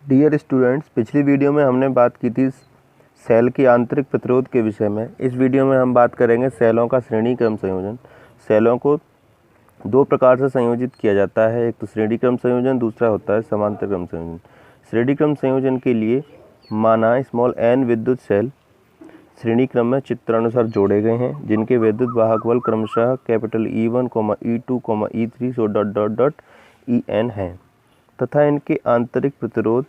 Dear students, पिछली video में हमने बात की थी सेल की आंतरिक प्रतिरोध के विषय में। इस वीडियो में हम बात करेंगे सेलों का श्रेणी क्रम संयोजन। सेलों को दो प्रकार से संयोजित किया जाता है, एक तो श्रेणी क्रम संयोजन, दूसरा होता है समांतर क्रम संयोजन। श्रेणी क्रम संयोजन के लिए माना स्मॉल n विद्युत सेल श्रेणी क्रम में चित्रानुसार जोड़े गए हैं, जिनके विद्युत वाहक बल क्रमशः कैपिटल E1, E2, E3 सो .En है तथा इनके आंतरिक प्रतिरोध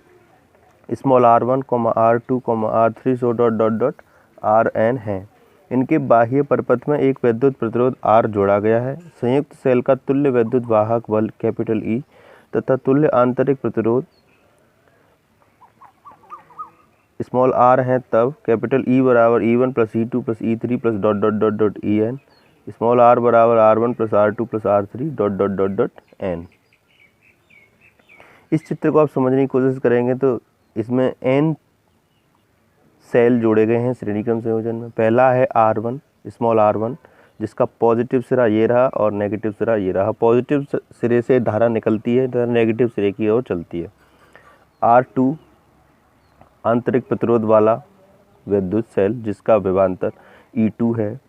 स्मॉल r1, r2, r3 सो .Rn है। इनके बाह्य परपथ में एक विद्युत प्रतिरोध R जोड़ा गया है। संयुक्त सेल का तुल्य विद्युत वाहक बल कैपिटल E तथा तुल्य आंतरिक प्रतिरोध स्मॉल r है, तब कैपिटल E बराबर E1 plus E2 plus E3 plus En, small r बराबर R1 plus R2 plus R3 n। इस चित्र को आप समझने की कोशिश करेंगे तो इसमें n सेल जोड़े गए हैं श्रेणी क्रम संयोजन में। पहला है R1, स्मॉल r1, जिसका पॉजिटिव सिरा ये रहा और नेगेटिव सिरा ये रहा। पॉजिटिव सिरे से धारा निकलती है तथा नेगेटिव सिरे की ओर चलती है। R2 आंतरिक प्रतिरोध वाला विद्युत सेल जिसका विभवांतर E2 है।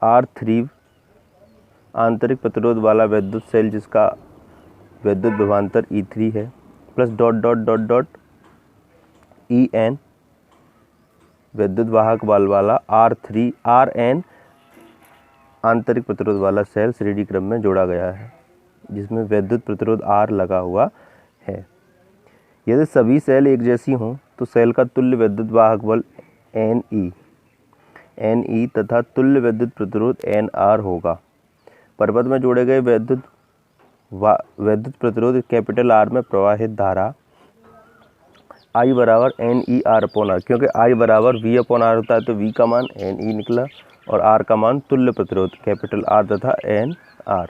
R3 आंतरिक प्रतिरोध वाला विद्युत सेल जिसका विद्युत विभवांतर E3 है, प्लस En विद्युत वाहक बल वाला Rn आंतरिक प्रतिरोध वाला सेल श्रेणी क्रम में जोड़ा गया है, जिसमें विद्युत प्रतिरोध R लगा हुआ है। यदि सभी सेल एक जैसी हों तो सेल का तुल्य विद्युत वाहक बल Ne तथा तुल्य विद्युत प्रतिरोध Nr होगा। परपथ में जोड़े गए विद्युत प्रतिरोध कैपिटल R में प्रवाहित धारा I बराबर NER अपॉन R, क्योंकि I बराबर V अपॉन R होता है तो V का मान NE निकला और R का मान तुल्य प्रतिरोध कैपिटल R तथा NR।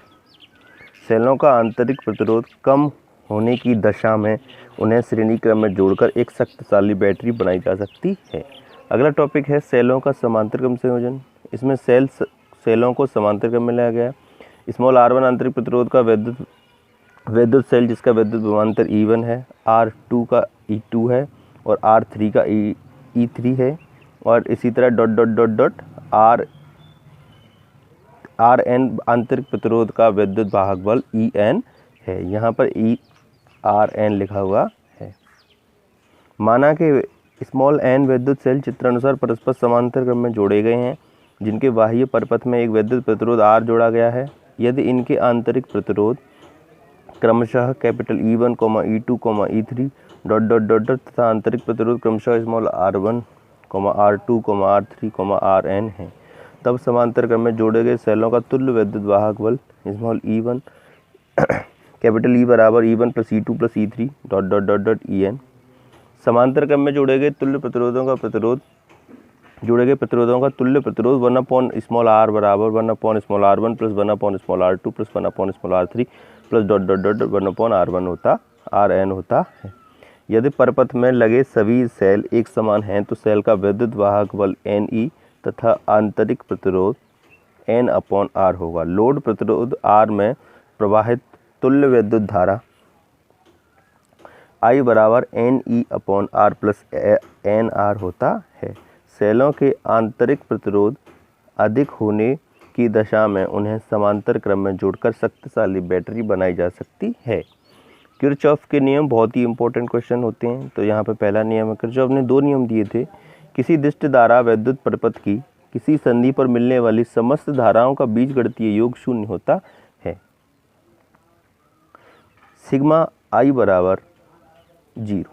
सेलों का आंतरिक प्रतिरोध कम होने की दशा में उन्हें श्रेणी क्रम में जोड़कर एक शक्तिशाली बैटरी बनाई जा सकती है। अगला टॉपिक है सेलों का समांतर क्रम संयोजन। इसमें सेलों को समांतर क्रम में लाया गया। स्मॉल r1 आंतरिक प्रतिरोध का विद्युत सेल जिसका विद्युत विभवांतर E1 है, R2 का E2 है और R3 का E3 है, और इसी तरह Rn आंतरिक प्रतिरोध का विद्युत वाहक बल En है। यहाँ पर Rn लिखा हुआ है। माना कि स्मॉल n विद्युत सेल चित्रानुसार परस्पर समांतर क्रम में जोड़े गए हैं, जिनके बाह्य परपथ में एक विद्युत प्रतिरोध R जोड़ा गया है। यदि इनके आंतरिक प्रतिरोध क्रमशः कैपिटल E1, E2, E3 तथा आंतरिक प्रतिरोध क्रमशः small r1, r2, r3, Rn है, तब समांतर क्रम में जोड़े गए सेलों का तुल्य विद्युत वाहक बल स्मॉल E1 कैपिटल E बराबर E1 plus E2 plus E3 En। समांतर क्रम में जोड़े गए प्रतिरोधों का तुल्य प्रतिरोध 1 अपॉन स्मॉल r बराबर 1 upon small r1 plus 1 upon small r2 plus 1 upon small r3 plus 1 upon Rn होता है। यदि परपथ में लगे सभी सेल एक समान हैं तो सेल का विद्युत वाहक बल Ne तथा आंतरिक प्रतिरोध N अपॉन R होगा। लोड प्रतिरोध R में प्रवाहित तुल्य विद्युत धारा I बराबर Ne upon R plus Nr होता है। सेलों के आंतरिक प्रतिरोध अधिक होने की दशा में उन्हें समांतर क्रम में जोड़कर शक्तिशाली बैटरी बनाई जा सकती है। किरचॉफ के नियम बहुत ही इंपॉर्टेंट क्वेश्चन होते हैं। तो यहाँ पे पहला नियम है, किरचॉफ ने दो नियम दिए थे। किसी दिष्ट धारा विद्युत परपथ की किसी संधि पर मिलने वाली समस्त धाराओं का बीजगणितीय योग शून्य होता है। सिग्मा I बराबर 0।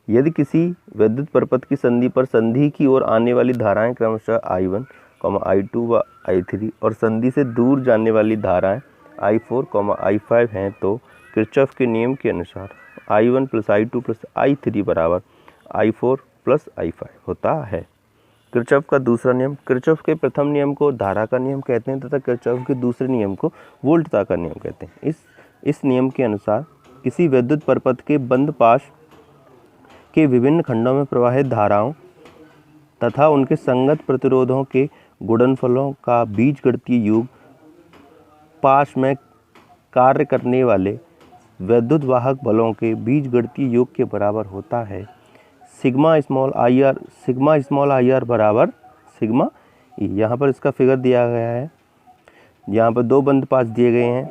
यदि किसी विद्युत परपथ की संधि पर संधि की ओर आने वाली धाराएं क्रमशः I1, I2 व I3 और संधि से दूर जाने वाली धाराएं I4, I5 हैं, तो किरचॉफ के नियम के अनुसार I1 plus I2 plus I3 बराबर I4 प्लस I5 होता है। किरचॉफ का दूसरा नियम, किरचॉफ के प्रथम नियम को धारा का नियम कहते हैं तथा किरचॉफ के दूसरे नियम को वोल्टता का नियम कहते हैं। इस नियम के अनुसार किसी विद्युत परपथ के बंद पाश के विभिन्न खंडों में प्रवाहित धाराओं तथा उनके संगत प्रतिरोधों के गुणनफलों का बीजगणितीय योग पाश में कार्य करने वाले वैद्युत वाहक बलों के बीजगणितीय योग के बराबर होता है। सिग्मा स्मॉल आई आर बराबर सिग्मा ई। यहाँ पर इसका फिगर दिया गया है। यहाँ पर दो बंद पास दिए गए हैं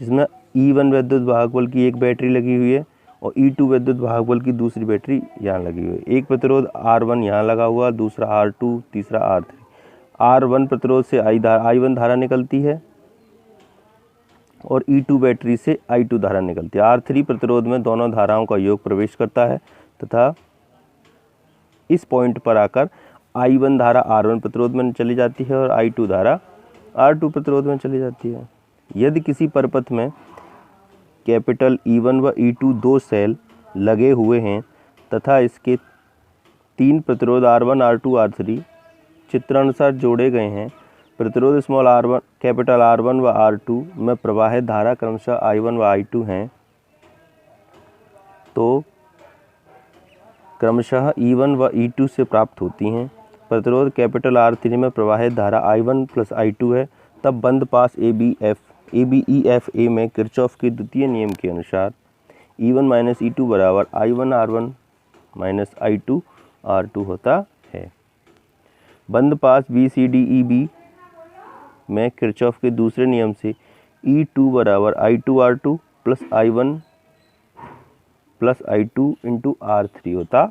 जिसमें E1 वैद्युत वाहक बल की एक बैटरी लगी हुई है और E2 वैद्युत वाहक बल की दूसरी बैटरी यहाँ लगी हुई है। एक प्रतिरोध R1 यहाँ लगा हुआ, दूसरा R2, तीसरा R3। R1 प्रतिरोध से I1 धारा निकलती है और E2 बैटरी से I2 धारा निकलती है। R3 प्रतिरोध में दोनों धाराओं का योग प्रवेश करता है तथा इस पॉइंट पर आकर I1 धारा R1 प्रतिरोध में चली जाती है और I2 धारा R2 प्रतिरोध में चली जाती है। यदि किसी परिपथ में कैपिटल E1 व E2 दो सेल लगे हुए हैं तथा इसके तीन प्रतिरोध R1, R2, R3 चित्रानुसार जोड़े गए हैं, प्रतिरोध स्मॉल R1, कैपिटल R1 व R2 में प्रवाहित धारा क्रमशः I1 व I2 हैं, तो क्रमशः E1 व E2 से प्राप्त होती हैं। प्रतिरोध कैपिटल R3 में प्रवाहित धारा I1 प्लस I2 है। तब बंद पास ABEFA में किरचॉफ के द्वितीय नियम के अनुसार E1 माइनस E2 बराबर I1 R1 minus I2 R2 होता है। बंद पास BCDEB में किरचॉफ के दूसरे नियम से E2 बराबर I2 R2 plus I1 plus I2 into R3 होता